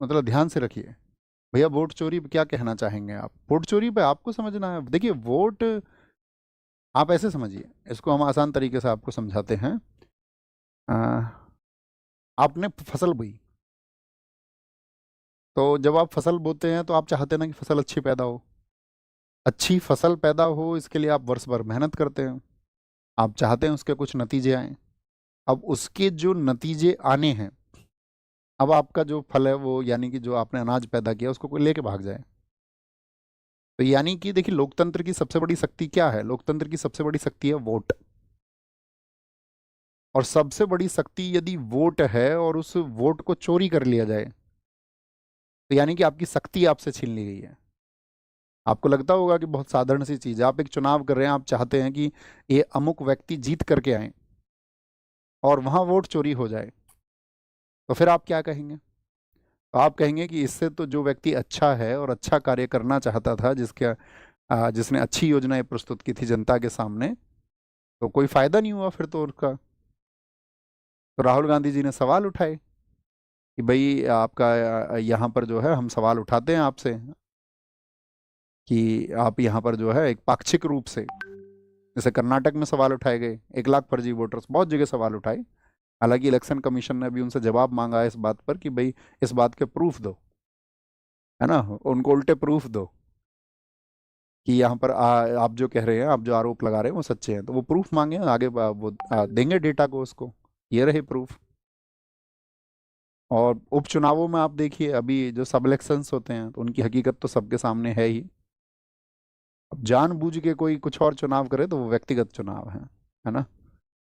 मतलब ध्यान से रखिए भैया, वोट चोरी पे क्या कहना चाहेंगे आप? वोट चोरी पे आपको समझना है। देखिए वोट, आप ऐसे समझिए, इसको हम आसान तरीके से आपको समझाते हैं। आ, आपने फसल बोई, तो जब आप फसल बोते हैं तो आप चाहते हैं ना कि फसल अच्छी पैदा हो। अच्छी फसल पैदा हो इसके लिए आप वर्ष भर मेहनत करते हैं, आप चाहते हैं उसके कुछ नतीजे आए। अब उसके जो नतीजे आने हैं, अब आपका जो फल है वो, यानी कि जो आपने अनाज पैदा किया उसको कोई लेके भाग जाए, तो यानी कि देखिए लोकतंत्र की सबसे बड़ी शक्ति क्या है? लोकतंत्र की सबसे बड़ी शक्ति है वोट। और सबसे बड़ी शक्ति यदि वोट है और उस वोट को चोरी कर लिया जाए, तो यानी कि आपकी शक्ति आपसे छीन ली गई है। आपको लगता होगा कि बहुत साधारण सी चीज है, आप एक चुनाव कर रहे हैं, आप चाहते हैं कि ये अमुक व्यक्ति जीत करके आए, और वहां वोट चोरी हो जाए, तो फिर आप क्या कहेंगे? तो आप कहेंगे कि इससे तो जो व्यक्ति अच्छा है और अच्छा कार्य करना चाहता था, जिसने अच्छी योजनाएं प्रस्तुत की थी जनता के सामने, तो कोई फायदा नहीं हुआ फिर तो उसका। तो राहुल गांधी जी ने सवाल उठाए कि भाई आपका यहाँ पर जो है, हम सवाल उठाते हैं आपसे कि आप यहाँ पर जो है एक पाक्षिक रूप से, जैसे कर्नाटक में सवाल उठाए गए, 1 लाख फर्जी वोटर्स, बहुत जगह सवाल उठाए। हालांकि इलेक्शन कमीशन ने अभी उनसे जवाब मांगा है इस बात पर कि भाई इस बात के प्रूफ दो, है ना, उनको उल्टे प्रूफ दो कि यहाँ पर आप जो कह रहे हैं, आप जो आरोप लगा रहे हैं वो सच्चे हैं, तो वो प्रूफ मांगे आगे, वो देंगे डेटा को उसको। ये रहे प्रूफ। और उपचुनावों में आप देखिए, अभी जो सब इलेक्शंस होते हैं तो उनकी हकीकत तो सबके सामने है ही। अब जानबूझ के कोई कुछ और चुनाव करे तो वो व्यक्तिगत चुनाव है ना।